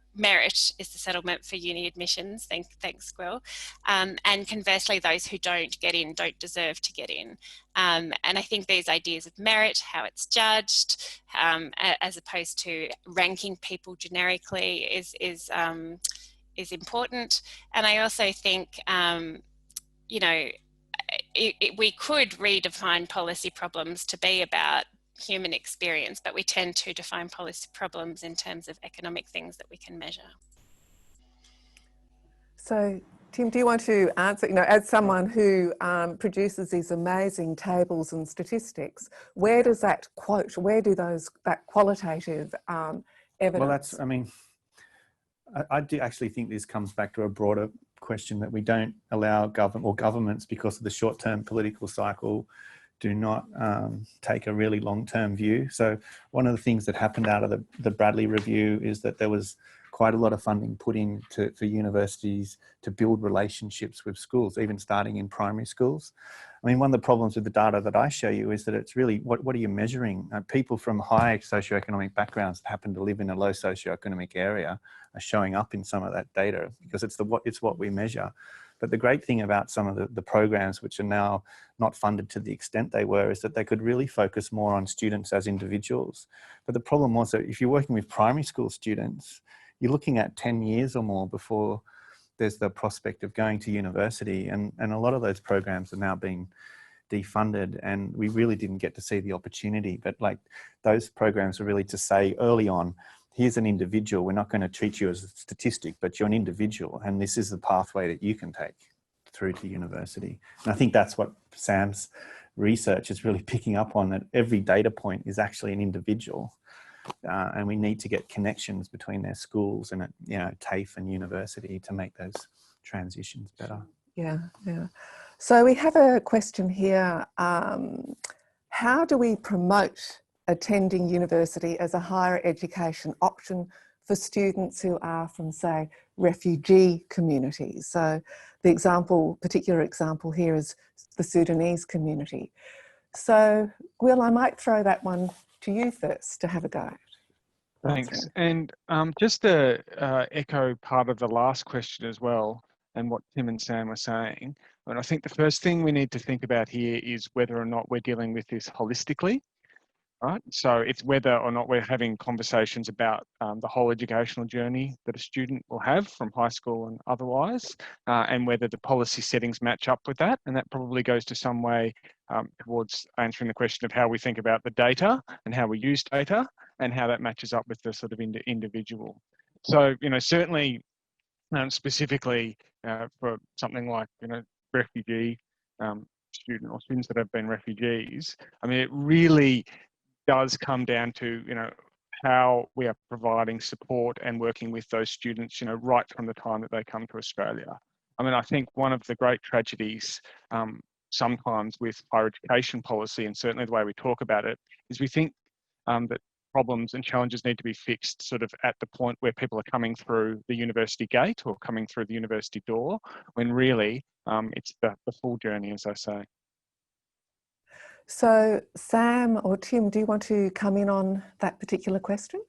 is the settlement for uni admissions. Thanks, Gwil. And conversely, those who don't get in don't deserve to get in. And I think these ideas of merit, how it's judged, as opposed to ranking people generically, is important. And I also think, you know, we could redefine policy problems to be about human experience, but we tend to define policy problems in terms of economic things that we can measure. So, Tim, do you want to answer, you know, as someone who produces these amazing tables and statistics, where does that that qualitative evidence? Well, I do actually think this comes back to a broader question that we don't allow governments, because of the short-term political cycle, do not take a really long-term view. So one of the things that happened out of the Bradley Review is that there was quite a lot of funding put in for universities to build relationships with schools, even starting in primary schools. I mean, one of the problems with the data that I show you is that it's really, what are you measuring? People from high socioeconomic backgrounds that happen to live in a low socioeconomic area are showing up in some of that data, because it's what we measure. But the great thing about some of the programs which are now not funded to the extent they were is that they could really focus more on students as individuals. But the problem was that if you're working with primary school students, you're looking at 10 years or more before there's the prospect of going to university. And a lot of those programs are now being defunded, and we really didn't get to see the opportunity. But like, those programs are really to say early on, here's an individual, we're not going to treat you as a statistic, but you're an individual, and this is the pathway that you can take through to university. And I think that's what Sam's research is really picking up on, that every data point is actually an individual. And we need to get connections between their schools and, you know, TAFE and university to make those transitions better. Yeah, yeah. So we have a question here. How do we promote attending university as a higher education option for students who are from, say, refugee communities? So the particular example here is the Sudanese community. So, Gwil, I might throw that one to you first to have a go. Thanks. And just to echo part of the last question as well, and what Tim and Sam were saying, and I think the first thing we need to think about here is whether or not we're dealing with this holistically, right? So it's whether or not we're having conversations about the whole educational journey that a student will have from high school and otherwise, and whether the policy settings match up with that. And that probably goes to some way towards answering the question of how we think about the data and how we use data and how that matches up with the sort of individual. So, you know, certainly specifically for something like, you know, refugee student or students that have been refugees, I mean, it really does come down to, you know, how we are providing support and working with those students, you know, right from the time that they come to Australia. I mean, I think one of the great tragedies sometimes with higher education policy, and certainly the way we talk about it, is we think that problems and challenges need to be fixed sort of at the point where people are coming through the university gate or coming through the university door, when really it's the full journey, as I say. So, Sam or Tim, do you want to come in on that particular question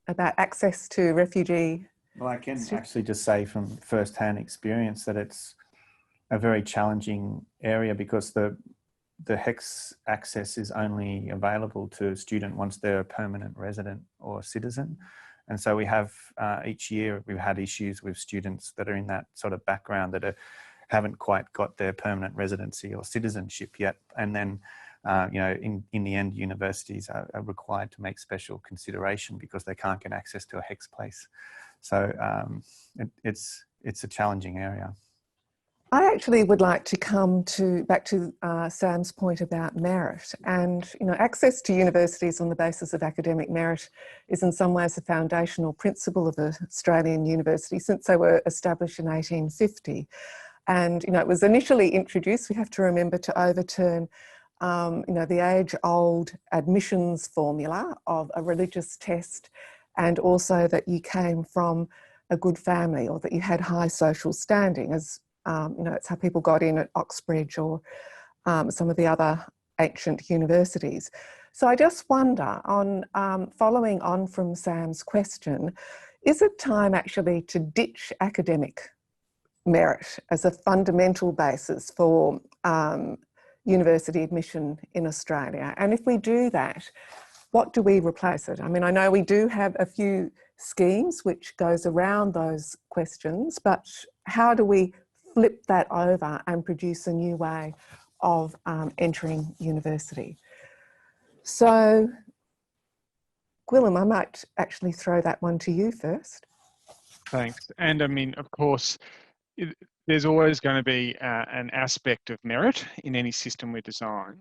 about access to refugee? Well, I can actually just say from first-hand experience that it's a very challenging area, because the HECS access is only available to a student once they're a permanent resident or citizen. And so we have, each year, we've had issues with students that are in that sort of background that haven't quite got their permanent residency or citizenship yet. And then, you know, in the end, universities are required to make special consideration because they can't get access to a HECS place. So it's a challenging area. I actually would like to come back to Sam's point about merit. And, you know, access to universities on the basis of academic merit is in some ways a foundational principle of Australian universities since they were established in 1850. And, you know, it was initially introduced, we have to remember, to overturn, you know, the age-old admissions formula of a religious test, and also that you came from a good family or that you had high social standing, as you know, it's how people got in at Oxbridge or some of the other ancient universities. So I just wonder, on following on from Sam's question, is it time actually to ditch academic merit as a fundamental basis for university admission in Australia? And if we do that, what do we replace it? I mean, I know we do have a few schemes which goes around those questions, but how do we flip that over and produce a new way of entering university? So, Gwilym, I might actually throw that one to you first. Thanks. And I mean, of course, there's always going to be an aspect of merit in any system we design.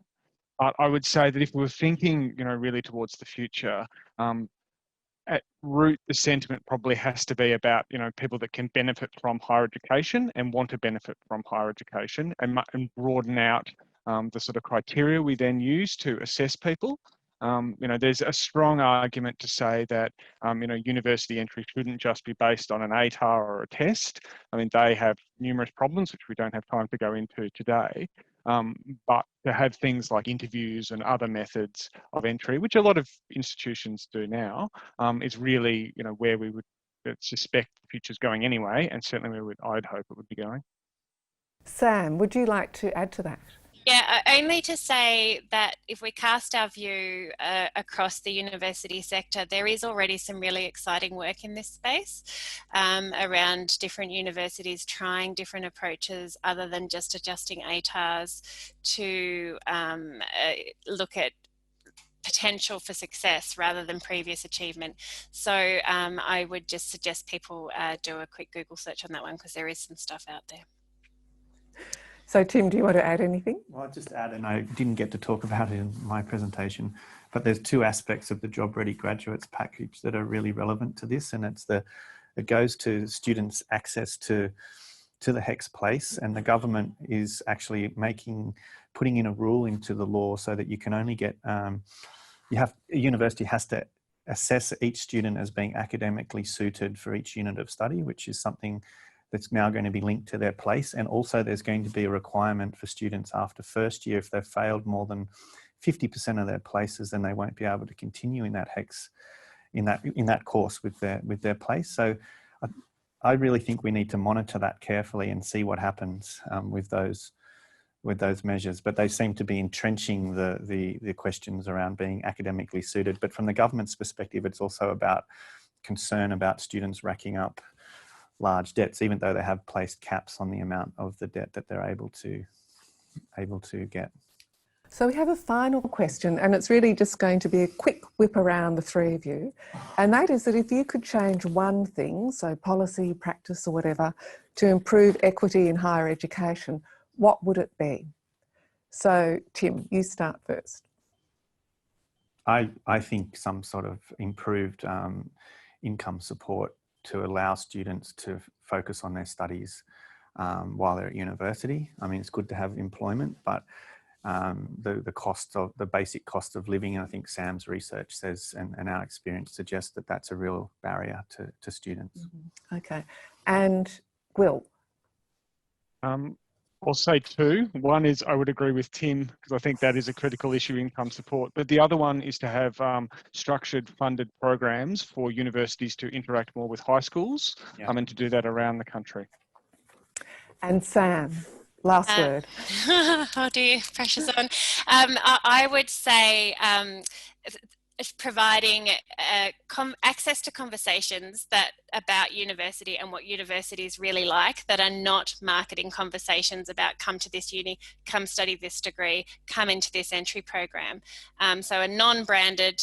But I would say that if we're thinking, you know, really towards the future, at root, the sentiment probably has to be about, people that can benefit from higher education and want to benefit from higher education, and broaden out the sort of criteria we then use to assess people. There's a strong argument to say that, university entry shouldn't just be based on an ATAR or a test. I mean, they have numerous problems, which we don't have time to go into today. But to have things like interviews and other methods of entry, which a lot of institutions do now, is really, where we would suspect the future's going anyway, and certainly I'd hope it would be going. Sam, would you like to add to that? Yeah, only to say that if we cast our view across the university sector, there is already some really exciting work in this space around different universities trying different approaches other than just adjusting ATARs to look at potential for success rather than previous achievement. So I would just suggest people do a quick Google search on that one, because there is some stuff out there. So Tim, do you want to add anything? Well, I'll just add, and I didn't get to talk about it in my presentation, but there's two aspects of the Job Ready Graduates package that are really relevant to this, and it goes to students' access to the HECS place, and the government is actually putting in a rule into the law so that you can only get, a university has to assess each student as being academically suited for each unit of study, which is something that's now going to be linked to their place. And also there's going to be a requirement for students after first year, if they've failed more than 50% of their places, then they won't be able to continue in that HECS, in that course with their place. So I really think we need to monitor that carefully and see what happens with those measures. But they seem to be entrenching the questions around being academically suited. But from the government's perspective, it's also about concern about students racking up large debts, even though they have placed caps on the amount of the debt that they're able to get. So we have a final question, and it's really just going to be a quick whip around the three of you. And that is that if you could change one thing, so policy, practice or whatever, to improve equity in higher education, what would it be? So Tim, you start first. I think some sort of improved income support to allow students to focus on their studies while they're at university. I mean, it's good to have employment, but the basic cost of living, and I think Sam's research says, and our experience suggests that that's a real barrier to students. Mm-hmm. Okay, and Gwil? I'll say two. One is I would agree with Tim, because I think that is a critical issue, income support. But the other one is to have structured funded programs for universities to interact more with high schools, and to do that around the country. And Sam, last word. Oh dear, pressure's on. I would say providing access to conversations about university and what university is really like, that are not marketing conversations about come to this uni, come study this degree, come into this entry program. So a non-branded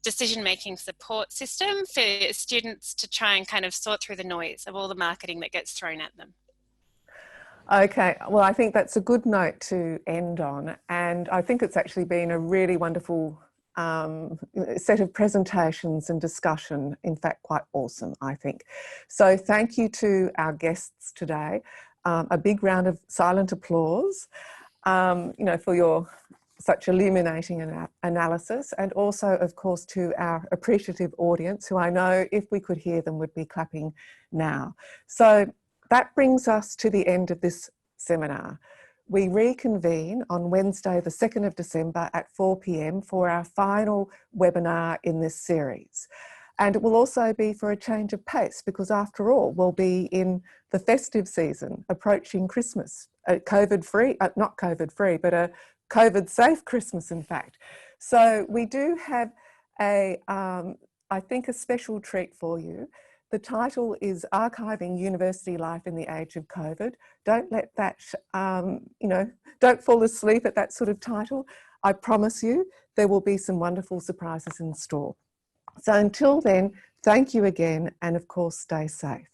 decision-making support system for students to try and kind of sort through the noise of all the marketing that gets thrown at them. Okay, well, I think that's a good note to end on, and I think it's actually been a really wonderful set of presentations and discussion, in fact quite awesome, I think. So thank you to our guests today. A big round of silent applause, for your such illuminating analysis, and also of course to our appreciative audience, who I know if we could hear them would be clapping now. So that brings us to the end of this seminar. We reconvene on Wednesday, the 2nd of December at 4 p.m. for our final webinar in this series. And it will also be for a change of pace, because after all, we'll be in the festive season, approaching Christmas, COVID-free, not COVID-free, but a COVID-safe Christmas, in fact. So we do have I think, a special treat for you. The title is Archiving University Life in the Age of COVID. Don't let that, don't fall asleep at that sort of title. I promise you there will be some wonderful surprises in store. So until then, thank you again, and of course, stay safe.